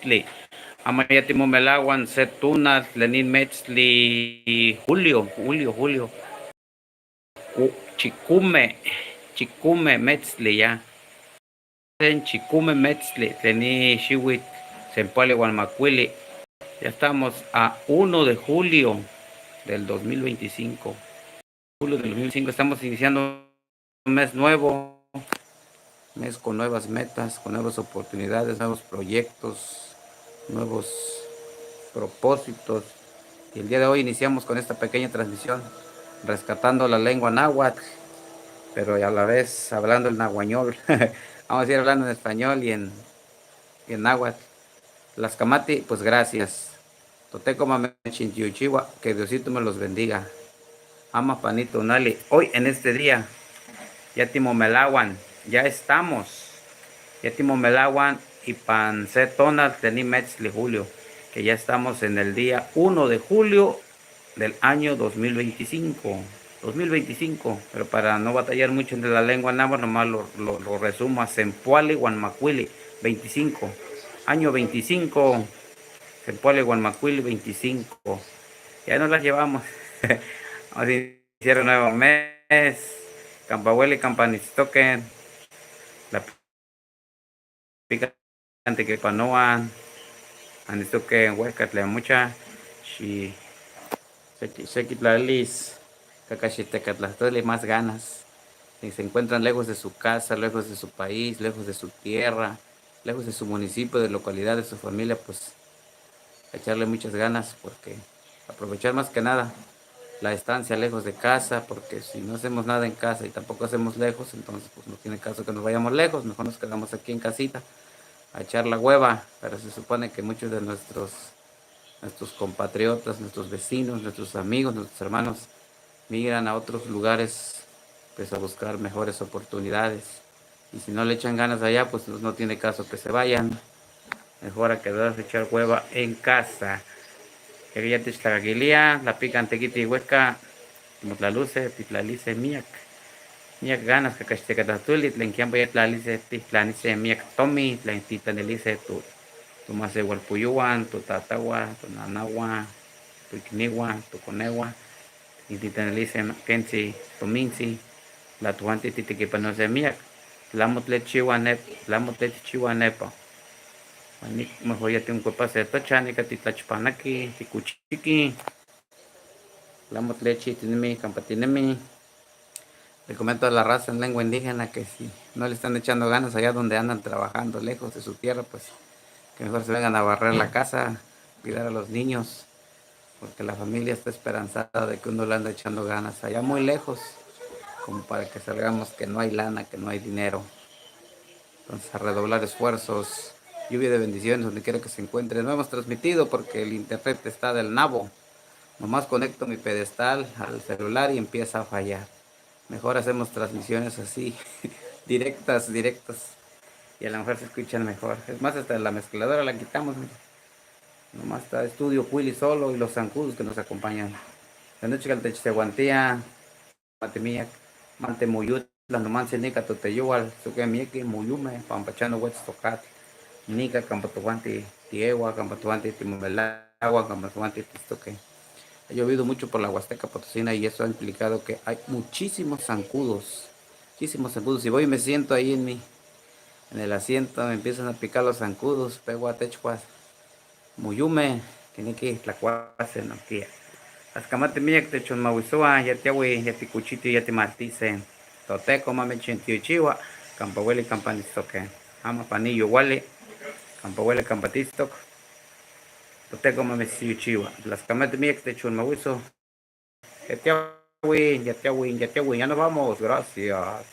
metzli. Amayatimo melawan setuna lenin metzli Julio. Chikume metzli ya. Chikume metzli teni shiwit Sempale Guanmacuili. Ya estamos a 1 de julio del 2025. Julio del 2025 estamos iniciando un mes nuevo, mes con nuevas metas, con nuevas oportunidades, nuevos proyectos, nuevos propósitos. Y el día de hoy iniciamos con esta pequeña transmisión, rescatando la lengua náhuatl, pero a la vez hablando el nahuañol. Vamos a ir hablando en español y en náhuatl. Las Camati, pues gracias. Toteco Mamechintiuchiwa, que Diosito me los bendiga. Ama Panito Nali. Hoy en este día, ya Timomelawan, ya estamos. Ya Timomelawan y Pancetona Tení Metzli Julio, que ya estamos en el día 1 de julio del año 2025. 2025, pero para no batallar mucho entre la lengua náhuatl, nomás lo resumo a Sempuali Guanmacuili 25. Año 25. Sempuali Guanmacuili 25. Ya nos las llevamos. Vamos a iniciar un nuevo mes. Campahueli y Campanistoquen. La picante que panoan. Anistoquen huescatle mucha. Si Sequitlalis. Cacachitecatlatoli más ganas. Si se encuentran lejos de su casa, lejos de su país, lejos de su tierra, lejos de su municipio, de localidad, de su familia, pues echarle muchas ganas, porque aprovechar más que nada la estancia lejos de casa, porque si no hacemos nada en casa y tampoco hacemos lejos, entonces pues no tiene caso que nos vayamos lejos, mejor nos quedamos aquí en casita a echar la hueva. Pero se supone que muchos de nuestros compatriotas, nuestros vecinos, nuestros amigos, nuestros hermanos migran a otros lugares pues a buscar mejores oportunidades, y si no le echan ganas allá, pues no tiene caso que se vayan, mejor a quedarse a echar hueva en casa. Que ya te estagilia, la pica antequita y hueca, la luce, titlalice miak ganas que cachecatatuli, tlenquiampa ya tlalice, titlanice miak tomi, tlentitanelice tu mase hualpuyuan, tu tatawa, tu nanawa, tu ikniwa, tu conewa, y titanelice kensi, tominsi, la tuanti titiquipanose miak, tlamotlechiwa nepa. Mejor ya tengo un cuerpazo de tochanica, titlachpanaki, ticuchiqui, lamotlechi, tinemi, campatinemi. Le comento a la raza en lengua indígena que si no le están echando ganas allá donde andan trabajando lejos de su tierra, pues que mejor se vengan a barrer la casa, cuidar a los niños, porque la familia está esperanzada de que uno le anda echando ganas allá muy lejos, como para que salgamos que no hay lana, que no hay dinero. Entonces a redoblar esfuerzos, lluvia de bendiciones donde quiera que se encuentre. No hemos transmitido porque el internet está del nabo. Nomás conecto mi pedestal al celular y empieza a fallar. Mejor hacemos transmisiones así, directas, y a lo mejor se escuchan mejor. Es más, hasta la mezcladora la quitamos. Nomás está Estudio Cuili solo y los zancudos que nos acompañan. La noche que el techiseguantía, matemía, mante muyut, la nomás se nica toteyual, suque mieki, muyume, pampachano huetes tocat, nica, campatuanti, tiewa, campatuanti, timomelagua, campatuanti, tistoque. Ha llovido mucho por la Huasteca Potosina y eso ha implicado que hay muchísimos zancudos. Muchísimos zancudos. Si voy y me siento ahí en el asiento, me empiezan a picar los zancudos, pego a techuas, muyume, tiene que tlacuase, no tía. Ascamate miyak te chonmahuizua, ya te ahui, ya te cuchito, ya te martice. Toteco mame chintiochiwa, campahuele campanistoque. Ama panillo wale, campahuele campatistoc. Toteco mame chichiwa. Las camate miyak te chonmahuizo. Ya te ahui, ya nos vamos, gracias.